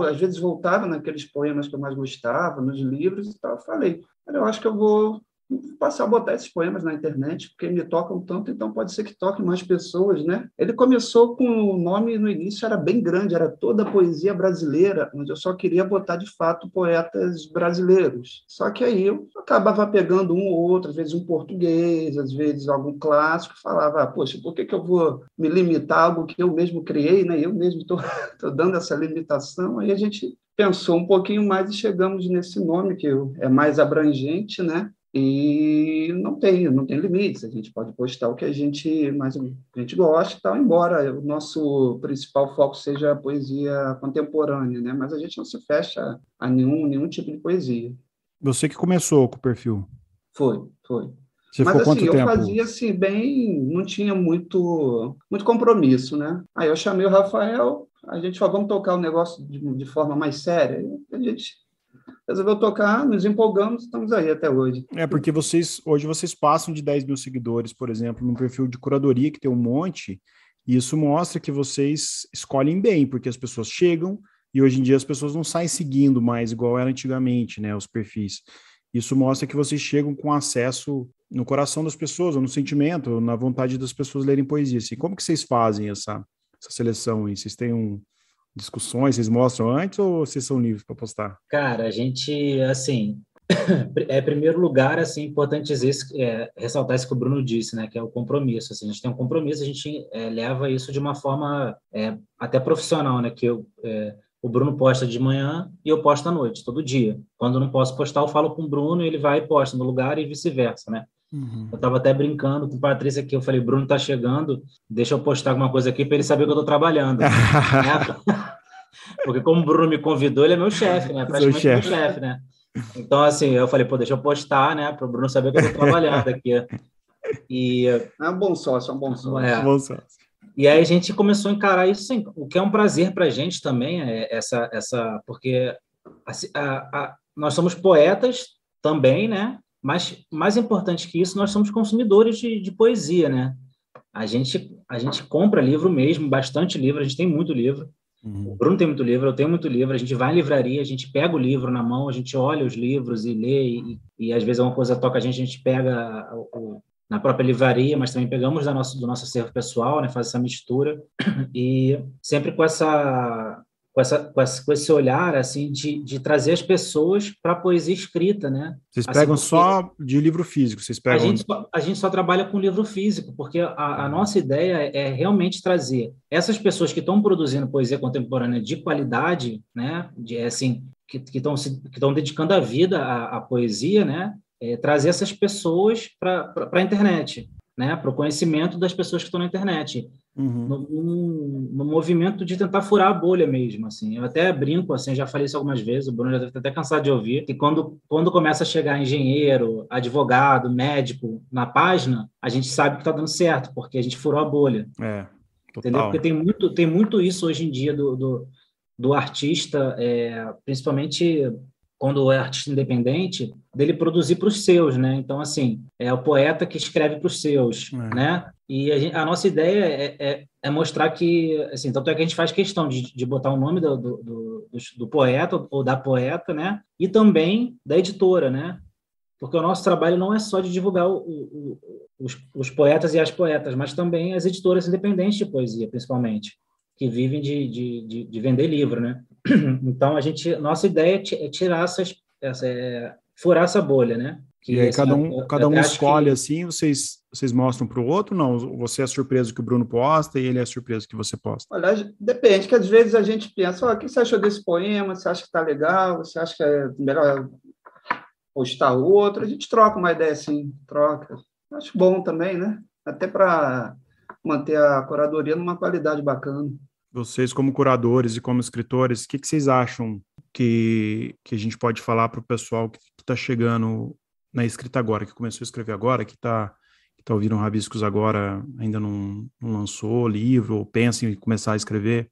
B: Às vezes voltava naqueles poemas que eu mais gostava, nos livros e tal. Eu falei, eu acho que eu vou passar a botar esses poemas na internet, porque me tocam tanto, então pode ser que toquem mais pessoas, né? Ele começou com o nome, no início era bem grande, era Toda a Poesia Brasileira, onde eu só queria botar, de fato, poetas brasileiros. Só que aí eu acabava pegando um ou outro, às vezes um português, às vezes algum clássico, falava, poxa, por que eu vou me limitar a algo que eu mesmo criei, né? Eu mesmo estou dando essa limitação, aí a gente pensou um pouquinho mais e chegamos nesse nome, que é mais abrangente, né? E não tem limites, a gente pode postar o que a gente gosta e tal, embora o nosso principal foco seja a poesia contemporânea, né? Mas a gente não se fecha a nenhum tipo de poesia.
A: Você que começou com o perfil.
B: Foi.
A: Você
B: Mas
A: ficou
B: assim,
A: quanto
B: eu
A: tempo?
B: fazia assim, bem, não tinha muito compromisso, né? Aí eu chamei o Rafael, a gente falou, vamos tocar o negócio de forma mais séria, e a gente resolveu tocar, nos empolgamos, estamos aí até hoje.
A: Porque hoje vocês passam de 10 mil seguidores, por exemplo, num perfil de curadoria que tem um monte, e isso mostra que vocês escolhem bem, porque as pessoas chegam, e hoje em dia as pessoas não saem seguindo mais, igual era antigamente, né, os perfis. Isso mostra que vocês chegam com acesso no coração das pessoas, ou no sentimento, na vontade das pessoas lerem poesia. Assim, como que vocês fazem essa seleção aí? Vocês têm discussões, vocês mostram antes ou vocês são livres para postar?
C: Cara, a gente, assim, em primeiro lugar, assim, importante dizer, ressaltar isso que o Bruno disse, né, que é o compromisso. Assim, a gente tem um compromisso, a gente leva isso de uma forma até profissional, né, que o Bruno posta de manhã e eu posto à noite, todo dia. Quando eu não posso postar, eu falo com o Bruno, ele vai e posta no lugar e vice-versa, né? Uhum. Eu estava até brincando com o Patrícia aqui, eu falei, Bruno tá chegando, deixa eu postar alguma coisa aqui para ele saber que eu estou trabalhando. Né? Porque como o Bruno me convidou, ele é meu chefe, né? Praticamente meu chefe, né? Então, assim, eu falei, pô, deixa eu postar, né, para o Bruno saber que eu estou trabalhando aqui. E,
B: É um bom sócio, é um bom sócio.
A: Bom sócio.
C: E aí a gente começou a encarar isso, sim, o que é um prazer para a gente também, porque nós somos poetas também, né? Mas mais importante que isso, nós somos consumidores de poesia, né? A gente compra livro mesmo, bastante livro, a gente tem muito livro. O Bruno tem muito livro, eu tenho muito livro, a gente vai em livraria, a gente pega o livro na mão, a gente olha os livros e lê, e às vezes uma coisa toca a gente pega na própria livraria, mas também pegamos do nosso acervo pessoal, né, faz essa mistura, e sempre com esse olhar assim de trazer as pessoas para a poesia escrita, né?
A: Vocês
C: Assim,
A: pegam só de livro físico? Vocês pegam...
C: A gente só trabalha com livro físico, porque a nossa ideia é realmente trazer essas pessoas que estão produzindo poesia contemporânea de qualidade, né? Que estão dedicando a vida à poesia, né? Trazer essas pessoas para a internet, né? Para o conhecimento das pessoas que estão na internet. No movimento de tentar furar a bolha mesmo, assim. Eu até brinco, assim, já falei isso algumas vezes, o Bruno já deve estar até cansado de ouvir, que quando começa a chegar engenheiro, advogado, médico na página, a gente sabe que está dando certo, porque a gente furou a bolha. Entendeu? Porque tem muito isso hoje em dia do artista, principalmente quando é artista independente, dele produzir para os seus, né? Então, assim, é o poeta que escreve para os seus, né? E a nossa ideia é mostrar que, assim, tanto é que a gente faz questão de botar o nome do poeta ou da poeta, né? E também da editora, né? Porque o nosso trabalho não é só de divulgar os poetas e as poetas, mas também as editoras independentes de poesia, principalmente, que vivem de vender livro, né? Então, nossa ideia é tirar furar essa bolha, né?
A: Que, e aí assim, cada um escolhe assim, vocês mostram para o outro? Não, você é surpreso que o Bruno posta e ele é surpreso que você posta?
B: Olha, depende, que às vezes a gente pensa, o que você achou desse poema? Você acha que está legal? Você acha que é melhor postar outro? A gente troca uma ideia assim, troca. Acho bom também, né? Até para manter a curadoria numa qualidade bacana.
A: Vocês, como curadores e como escritores, o que vocês acham que a gente pode falar para o pessoal que está chegando na escrita agora, que começou a escrever agora, que está ouvindo Rabiscos agora, ainda não lançou livro, ou pensa em começar a escrever?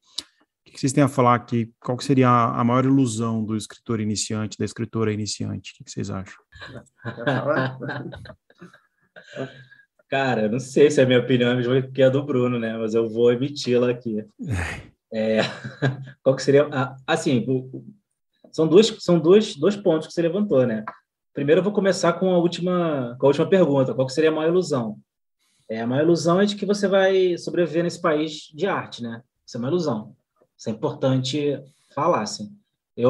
A: O que vocês têm a falar aqui? Qual que seria a maior ilusão do escritor iniciante, da escritora iniciante? O que vocês acham?
C: Cara, eu não sei se é a minha opinião, porque é a do Bruno, né? Mas eu vou emiti-la aqui. Qual que seria... assim, são dois pontos que você levantou, né? Primeiro eu vou começar com a última pergunta. Qual que seria a maior ilusão? A maior ilusão é de que você vai sobreviver nesse país de arte, né? Isso é uma ilusão. Isso é importante falar, assim.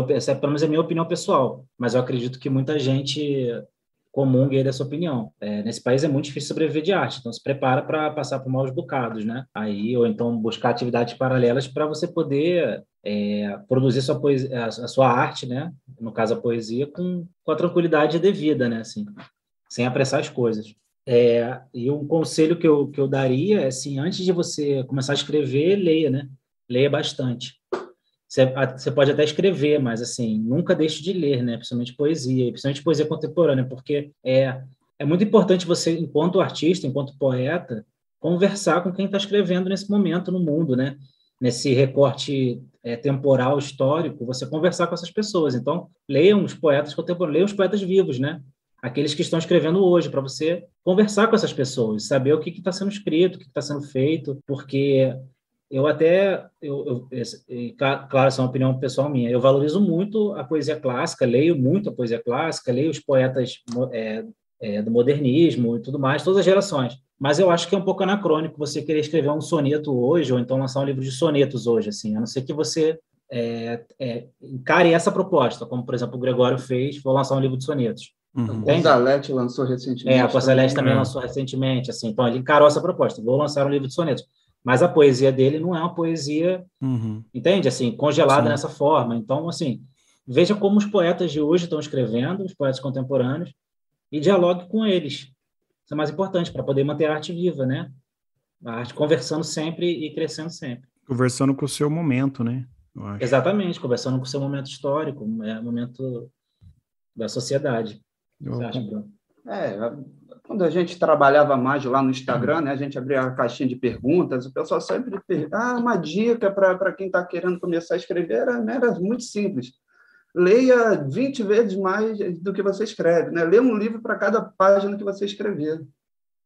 C: Essa, pelo menos é a minha opinião pessoal, mas eu acredito que muita gente comungue dessa opinião. Nesse país é muito difícil sobreviver de arte, então se prepara para passar por maus bocados, né? Ou então buscar atividades paralelas para você poder produzir a sua arte, né? No caso a poesia, com a tranquilidade devida, né? Assim, sem apressar as coisas. E um conselho que eu daria é assim, antes de você começar a escrever, leia, né? Leia bastante. Você pode até escrever, mas assim, nunca deixe de ler, né? Principalmente poesia contemporânea, porque é muito importante você, enquanto artista, enquanto poeta, conversar com quem está escrevendo nesse momento no mundo, né? Nesse recorte temporal, histórico, você conversar com essas pessoas. Então, leiam os poetas contemporâneos, leiam os poetas vivos, né? Aqueles que estão escrevendo hoje, para você conversar com essas pessoas, saber o que está sendo escrito, o que está sendo feito, porque claro, essa é uma opinião pessoal minha, eu valorizo muito a poesia clássica, leio muito a poesia clássica, leio os poetas do modernismo e tudo mais, todas as gerações, mas eu acho que é um pouco anacrônico você querer escrever um soneto hoje, ou então lançar um livro de sonetos hoje, assim, a não ser que você encare essa proposta, como, por exemplo, o Gregório fez, vou lançar um livro de sonetos.
B: O Gonzalete lançou recentemente.
C: A Gonzalete também lançou recentemente, assim, então ele encarou essa proposta, vou lançar um livro de sonetos. Mas a poesia dele não é uma poesia, entende? Assim, congelada nessa forma. Então, assim, veja como os poetas de hoje estão escrevendo, os poetas contemporâneos, e dialogue com eles. Isso é mais importante para poder manter a arte viva, né? A arte conversando sempre e crescendo sempre.
A: Conversando com o seu momento, né?
C: Exatamente, conversando com o seu momento histórico, momento da sociedade. O que você acha, Bruno?
B: Quando a gente trabalhava mais lá no Instagram, né, a gente abria a caixinha de perguntas, o pessoal sempre perguntava, uma dica para quem está querendo começar a escrever era muito simples. Leia 20 vezes mais do que você escreve, né? Lê um livro para cada página que você escrever.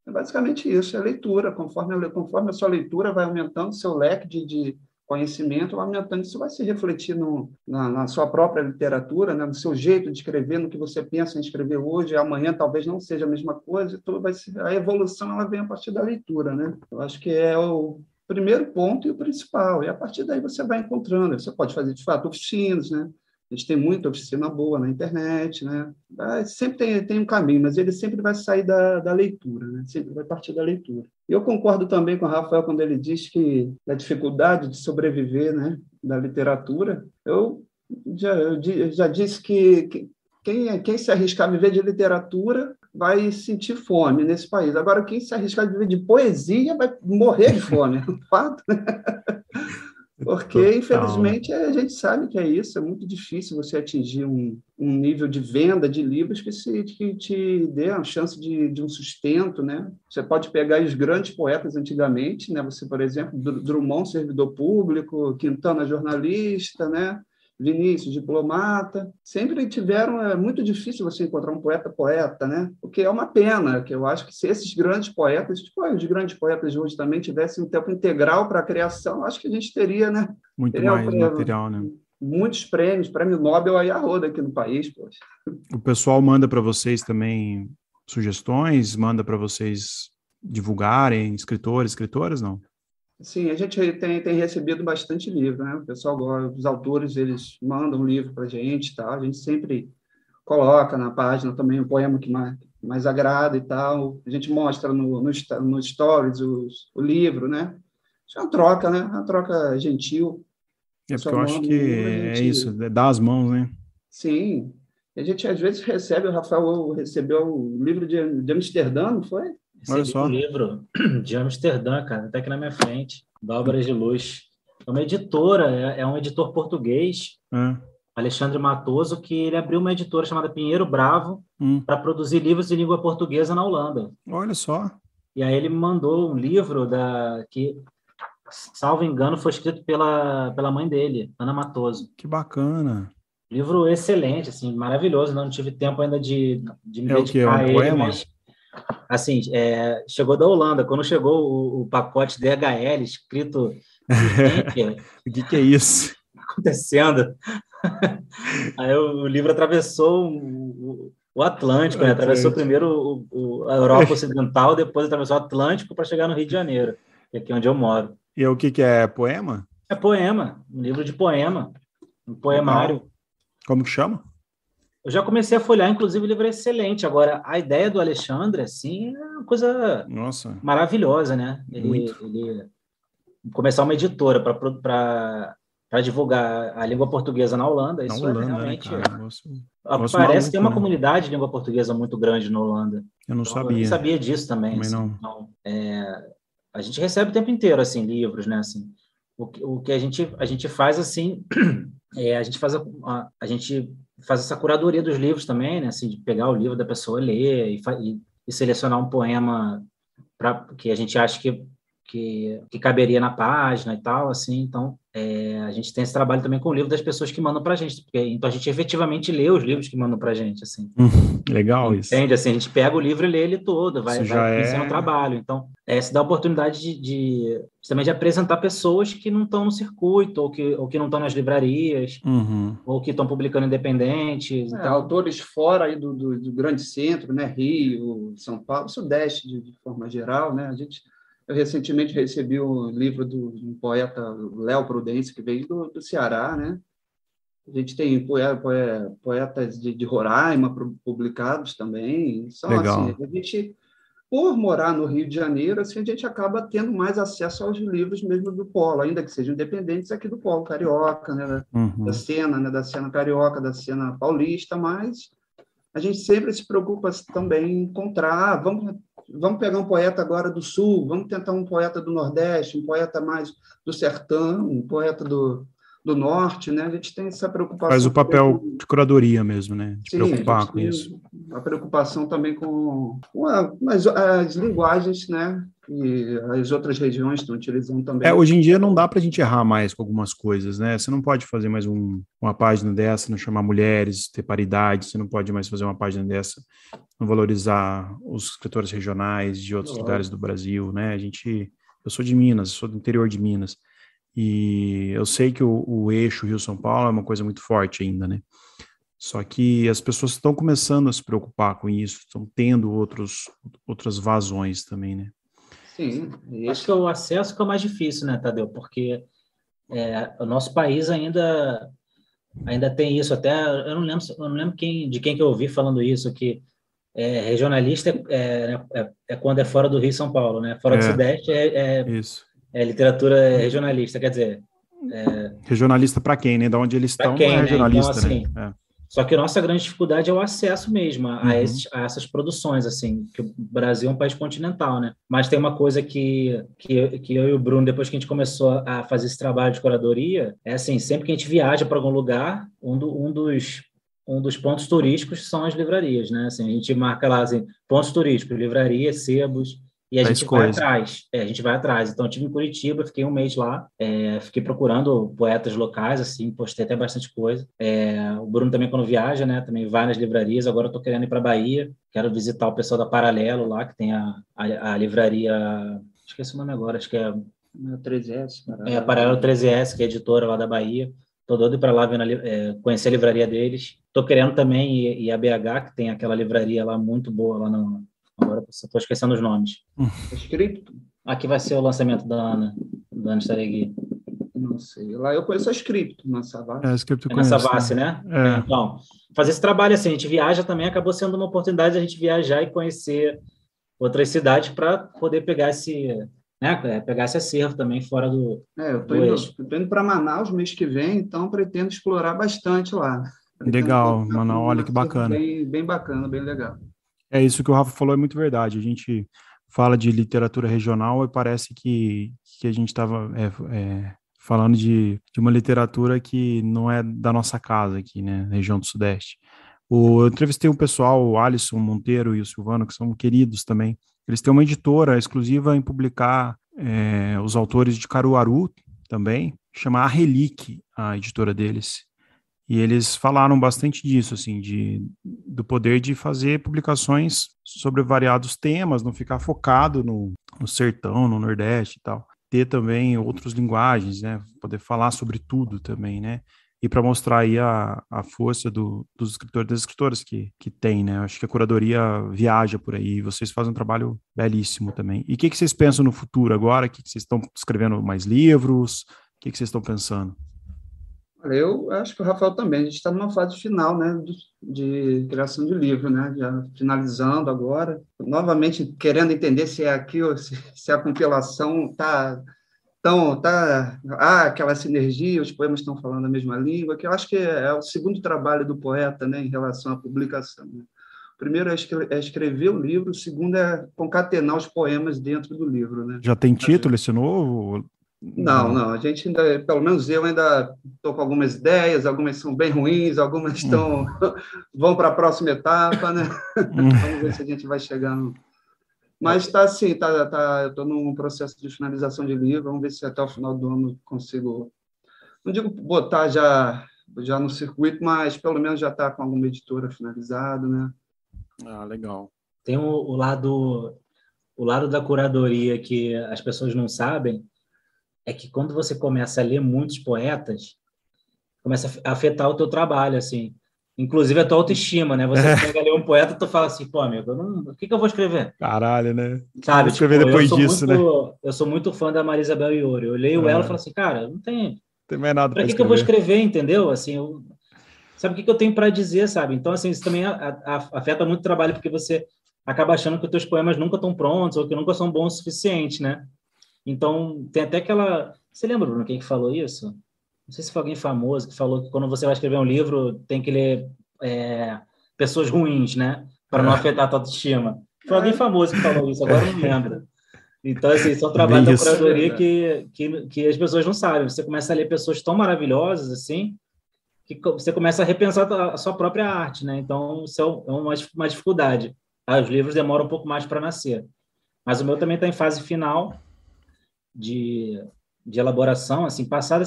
B: É basicamente isso, é leitura. Conforme a sua leitura vai aumentando, seu leque de conhecimento vai aumentando, isso vai se refletir na sua própria literatura, né? No seu jeito de escrever, no que você pensa em escrever hoje, amanhã talvez não seja a mesma coisa, então a evolução ela vem a partir da leitura, né? Eu acho que é o primeiro ponto e o principal, e a partir daí você vai encontrando, você pode fazer, de fato, oficinas, né? A gente tem muita oficina boa na internet, né? Sempre tem um caminho, mas ele sempre vai sair da leitura, né? Sempre vai partir da leitura. Eu concordo também com o Rafael quando ele diz que a dificuldade de sobreviver, né, da literatura. Eu já disse que quem se arriscar a viver de literatura vai sentir fome nesse país. Agora, quem se arriscar a viver de poesia vai morrer de fome, é um fato, né? Porque, infelizmente, a gente sabe que é isso, é muito difícil você atingir um nível de venda de livros que te dê a chance de um sustento, né? Você pode pegar os grandes poetas antigamente, né? Você, por exemplo, Drummond, servidor público, Quintana, jornalista, né? Vinícius, diplomata, sempre tiveram, é muito difícil você encontrar um poeta, né? O que é uma pena, que eu acho que se esses grandes poetas, tipo, os grandes poetas de hoje também tivessem um tempo integral para a criação, acho que a gente teria, né?
A: Muito mais material, né?
B: Muitos prêmios, prêmio Nobel aí a roda aqui no país, poxa.
A: O pessoal manda para vocês também sugestões, manda para vocês divulgarem, escritoras, não?
B: Sim, a gente tem recebido bastante livro, né? O pessoal, os autores, eles mandam livro para a gente, tá? A gente sempre coloca na página também o poema que mais agrada e tal. A gente mostra no stories o livro, né? Isso é uma troca, né? Uma troca gentil.
A: É porque eu acho que é isso, dá as mãos, né?
B: Sim. A gente, às vezes, recebe, o Rafael recebeu o livro de Amsterdã, não foi?
A: Olha só.
C: Um livro de Amsterdã, cara, até aqui na minha frente, Dobras de Luz. É uma editora, é um editor português, Alexandre Matoso, que ele abriu uma editora chamada Pinheiro Bravo para produzir livros de língua portuguesa na Holanda.
A: Olha só.
C: E aí ele me mandou um livro que, salvo engano, foi escrito pela mãe dele, Ana Matoso.
A: Que bacana.
C: Livro excelente, assim, maravilhoso. Não tive tempo ainda de me
A: dedicar
C: o quê?
A: A ele, poema?
C: Mas assim, chegou da Holanda. Quando chegou o pacote DHL escrito, gente,
A: o que é isso?
C: Acontecendo? Aí o livro atravessou o Atlântico, né? Atravessou primeiro a Europa Ocidental, depois atravessou o Atlântico para chegar no Rio de Janeiro, que é aqui onde eu moro.
A: E o que é poema?
C: É poema, um livro de poema, um poemário.
A: Legal. Como que chama?
C: Eu já comecei a folhear, inclusive o livro é excelente. Agora, a ideia do Alexandre, assim, é uma coisa maravilhosa, né? Ele começar uma editora para divulgar a língua portuguesa na Holanda. Isso é realmente...
A: Né,
C: parece maluco, que tem uma comunidade de língua portuguesa muito grande na Holanda.
A: Eu não sabia.
C: Eu nem sabia disso também. Assim.
A: Não.
C: Então, a gente recebe o tempo inteiro, assim, livros, né? Assim, o que a gente faz, assim... a gente faz essa curadoria dos livros também, né? Assim, de pegar o livro da pessoa, ler e selecionar um poema que a gente acha que caberia na página e tal, assim. Então, a gente tem esse trabalho também com o livro das pessoas que mandam para a gente, então a gente efetivamente lê os livros que mandam para a gente, assim.
A: Legal isso.
C: Entende? Assim, a gente pega o livro e lê ele todo, vai conhecendo o trabalho. Então, se dá a oportunidade também de apresentar pessoas que não estão no circuito, ou que não estão nas livrarias, ou que estão publicando independentes. Então...
B: autores fora aí do grande centro, né? Rio, São Paulo, Sudeste, de forma geral, né? Eu recentemente recebi o livro do poeta Léo Prudêncio, que veio do Ceará, né? A gente tem poetas de Roraima publicados também.
A: Legal.
B: Assim, a gente, por morar no Rio de Janeiro, assim, a gente acaba tendo mais acesso aos livros mesmo do polo, ainda que sejam independentes aqui do polo carioca, né? Da cena, né? Da cena carioca, da cena paulista, mas a gente sempre se preocupa também em encontrar, vamos pegar um poeta agora do Sul, vamos tentar um poeta do Nordeste, um poeta mais do Sertão, um poeta do do norte, né? A gente tem essa preocupação.
A: Faz o papel de curadoria mesmo, né? De
B: Sim,
A: preocupar com isso.
B: A preocupação também com as linguagens, né? E as outras regiões estão utilizando também.
A: Hoje em dia não dá para a gente errar mais com algumas coisas, né? Você não pode fazer mais uma página dessa, não chamar mulheres, ter paridade, você não pode mais fazer uma página dessa, não valorizar os escritores regionais de outros lugares do Brasil, né? Eu sou de Minas, sou do interior de Minas, e eu sei que o eixo Rio-São Paulo é uma coisa muito forte ainda, né? Só que as pessoas estão começando a se preocupar com isso, estão tendo outras vazões também, né?
B: Sim.
C: Acho que é o acesso que é o mais difícil, né, Tadeu? Porque o nosso país ainda tem isso. Até eu não lembro de quem que eu ouvi falando isso, que regionalista é quando é fora do Rio e São Paulo, né? Fora do Sudeste
A: isso.
C: É literatura regionalista, quer dizer...
A: Regionalista para quem, né? Da onde eles estão, não é regionalista,
C: né? Então, assim,
A: né?
C: Só que a nossa grande dificuldade é o acesso mesmo a essas produções, assim, que o Brasil é um país continental, né? Mas tem uma coisa que eu e o Bruno, depois que a gente começou a fazer esse trabalho de curadoria, é assim, sempre que a gente viaja para algum lugar, um dos pontos turísticos são as livrarias, né? Assim, a gente marca lá, assim, pontos turísticos, livrarias, sebos, e a gente vai atrás. A gente vai atrás. Então, eu estive em Curitiba, fiquei um mês lá, fiquei procurando poetas locais, assim, postei até bastante coisa. O Bruno também, quando viaja, né, também vai nas livrarias. Agora eu estou querendo ir para Bahia, quero visitar o pessoal da Paralelo lá, que tem a livraria... Esqueci o nome agora, acho que é...
B: 13S.
C: A Paralelo 13S, que é a editora lá da Bahia. Estou doido para lá conhecer a livraria deles. Estou querendo também ir a BH, que tem aquela livraria lá muito boa, lá no... Agora estou esquecendo os nomes.
B: Scripto?
C: Aqui vai ser o lançamento da Ana Staregui.
B: Não sei. Lá eu conheço a Scripto, na Savassi.
A: A Scripto
C: na Savassi, né? Então, fazer esse trabalho assim, a gente viaja também, acabou sendo uma oportunidade de a gente viajar e conhecer outras cidades para poder pegar esse acervo também fora do
B: eu tô indo para Manaus mês que vem, então pretendo explorar bastante lá.
A: Legal, Manaus, olha que bacana.
B: Bem bacana, bem legal.
A: É isso que o Rafa falou, é muito verdade. A gente fala de literatura regional e parece que a gente estava falando de uma literatura que não é da nossa casa aqui, né, na região do Sudeste. Eu entrevistei um pessoal, o Alisson Monteiro e o Silvano, que são queridos também. Eles têm uma editora exclusiva em publicar os autores de Caruaru também, chama A Relique, a editora deles. E eles falaram bastante disso, assim, do poder de fazer publicações sobre variados temas, não ficar focado no sertão, no Nordeste e tal. Ter também outras linguagens, né? Poder falar sobre tudo também, né? E para mostrar aí a força dos escritores, das escritoras que tem, né? Acho que a curadoria viaja por aí, vocês fazem um trabalho belíssimo também. E o que vocês pensam no futuro agora? O que vocês estão escrevendo mais livros? O que vocês estão pensando?
B: Eu acho que o Rafael também, a gente está numa fase final, né, de criação de livro, né, já finalizando agora, novamente querendo entender se é aqui ou se a compilação está aquela sinergia, os poemas estão falando a mesma língua, que eu acho que é o segundo trabalho do poeta, né, em relação à publicação. Né? O primeiro é escrever o livro, o segundo é concatenar os poemas dentro do livro. Né?
A: Já tem título esse novo?
B: Não, a gente ainda, pelo menos eu ainda estou com algumas ideias, algumas são bem ruins, algumas vão para a próxima etapa, né? Vamos ver se a gente vai chegar no... Mas está assim, eu estou num processo de finalização de livro, vamos ver se até o final do ano consigo, não digo botar já no circuito, mas pelo menos já está com alguma editora finalizada, né?
A: Ah, legal.
C: Tem o lado da curadoria que as pessoas não sabem, é que quando você começa a ler muitos poetas, começa a afetar o teu trabalho, assim. Inclusive a tua autoestima, né? Você pega a ler um poeta e tu fala assim, pô, amigo, o que eu vou escrever?
A: Caralho, né?
C: Sabe?
A: Vou escrever depois disso, né?
C: Eu sou muito fã da Marisa Bel Iori. Eu leio ela e falo assim, cara, não tem
A: mais nada
C: pra que eu vou escrever, entendeu? Assim, sabe o que eu tenho para dizer, sabe? Então, assim, isso também afeta muito o trabalho, porque você acaba achando que os teus poemas nunca estão prontos ou que nunca são bons o suficiente, né? Então, tem até aquela... Você lembra, Bruno, quem que falou isso? Não sei se foi alguém famoso que falou que quando você vai escrever um livro, tem que ler pessoas ruins, né? Para não afetar a tua autoestima. Foi alguém famoso que falou isso, agora eu não lembro. Então, assim, são trabalhos da curadoria que as pessoas não sabem. Você começa a ler pessoas tão maravilhosas, assim, que você começa a repensar a sua própria arte, né? Então, isso é uma dificuldade. Os livros demoram um pouco mais para nascer. Mas o meu também está em fase final de elaboração, assim, passado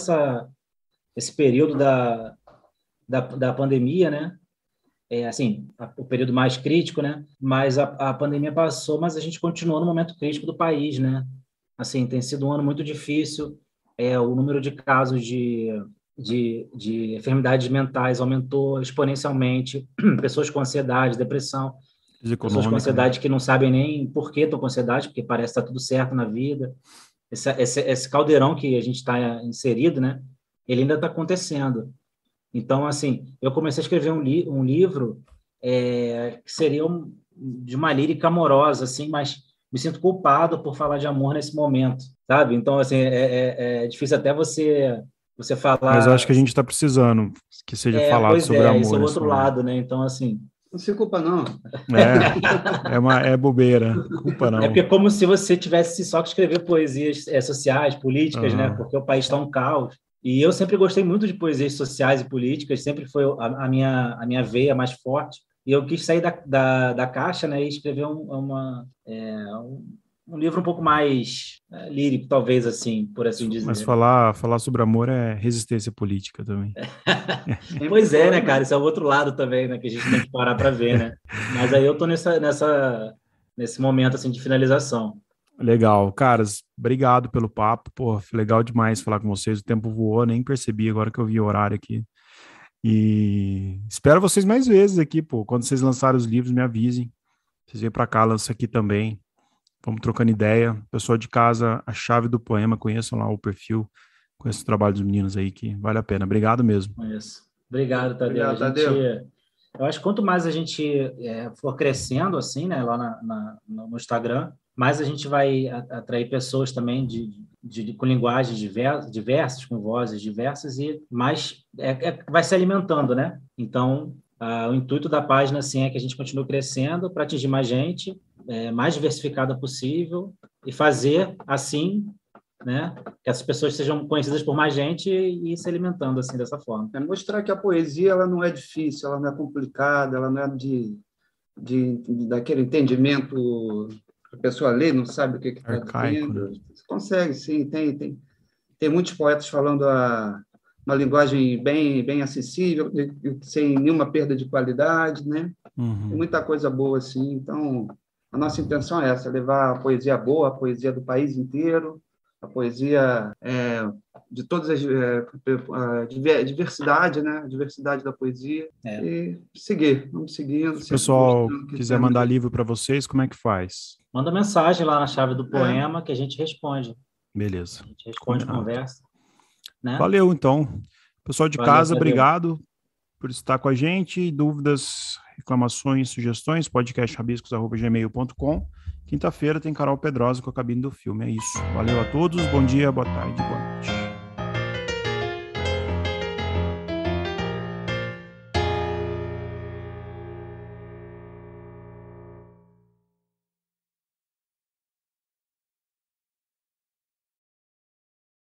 C: esse período da pandemia, né? Assim, o período mais crítico, né? Mas a pandemia passou, mas a gente continua no momento crítico do país, né? Assim, tem sido um ano muito difícil. O número de casos de enfermidades mentais aumentou exponencialmente. Pessoas com ansiedade, depressão, pessoas com ansiedade, né, que não sabem nem por que estão com ansiedade, porque parece que está tudo certo na vida. Esse caldeirão que a gente está inserido, né? Ele ainda está acontecendo. Então, assim, eu comecei a escrever um livro que seria de uma lírica amorosa, assim, mas me sinto culpado por falar de amor nesse momento, sabe? Então, assim, é difícil até você falar...
A: Mas eu acho que a gente está precisando que seja falado sobre amor.
C: Esse é o outro lado, né? Então, assim...
B: Não se culpa, não.
A: É bobeira. Culpa não.
C: É porque é como se você tivesse só que escrever poesias sociais, políticas, né? Porque o país está um caos. E eu sempre gostei muito de poesias sociais e políticas, sempre foi a minha veia mais forte. E eu quis sair da caixa, né, e escrever um livro um pouco mais lírico, talvez, assim, por assim dizer.
A: Mas falar sobre amor é resistência política também.
C: Pois é, né, cara? Isso é o outro lado também, né, que a gente tem que parar para ver, né? Mas aí eu tô nesse momento, assim, de finalização.
A: Legal. Caras, obrigado pelo papo. Pô, foi legal demais falar com vocês. O tempo voou, nem percebi agora que eu vi o horário aqui. E espero vocês mais vezes aqui, pô. Quando vocês lançarem os livros, me avisem. Vocês vêm para cá, lança aqui também. Vamos trocando ideia. Pessoal de casa, A Chave do Poema, conheçam lá o perfil, conheçam o trabalho dos meninos aí, que vale a pena. Obrigado mesmo.
C: Isso. Obrigado, Tadeu. Tadeu. Eu acho que quanto mais a gente for crescendo, assim, né, lá no Instagram, mais a gente vai atrair pessoas também com linguagens diversas, com vozes diversas, e mais vai se alimentando, né? Então, o intuito da página, assim, é que a gente continue crescendo para atingir mais gente, mais diversificada possível, e fazer, assim, né, que essas pessoas sejam conhecidas por mais gente e se alimentando, assim, dessa forma.
B: É mostrar que a poesia, ela não é difícil, ela não é complicada, ela não é daquele entendimento... A pessoa lê, não sabe o que está dizendo. Né? Você consegue, sim. Tem muitos poetas falando uma linguagem bem acessível, sem nenhuma perda de qualidade, né?
A: Uhum.
B: Tem muita coisa boa, assim. Então, a nossa intenção é essa, levar a poesia boa, a poesia do país inteiro, a poesia de todas as... a diversidade, né? A diversidade da poesia. E vamos seguindo.
A: Se o pessoal quiser mandar livro para vocês, como é que faz?
C: Manda mensagem lá na Chave do Poema que a gente responde.
A: Beleza.
C: A gente responde, conversa. Né?
A: Valeu, então. Pessoal de casa, obrigado por estar com a gente. Dúvidas, reclamações, sugestões, podcastrabiscos@gmail.com. Quinta-feira tem Carol Pedrosa com a Cabine do Filme. É isso. Valeu a todos. Bom dia, boa tarde, boa noite.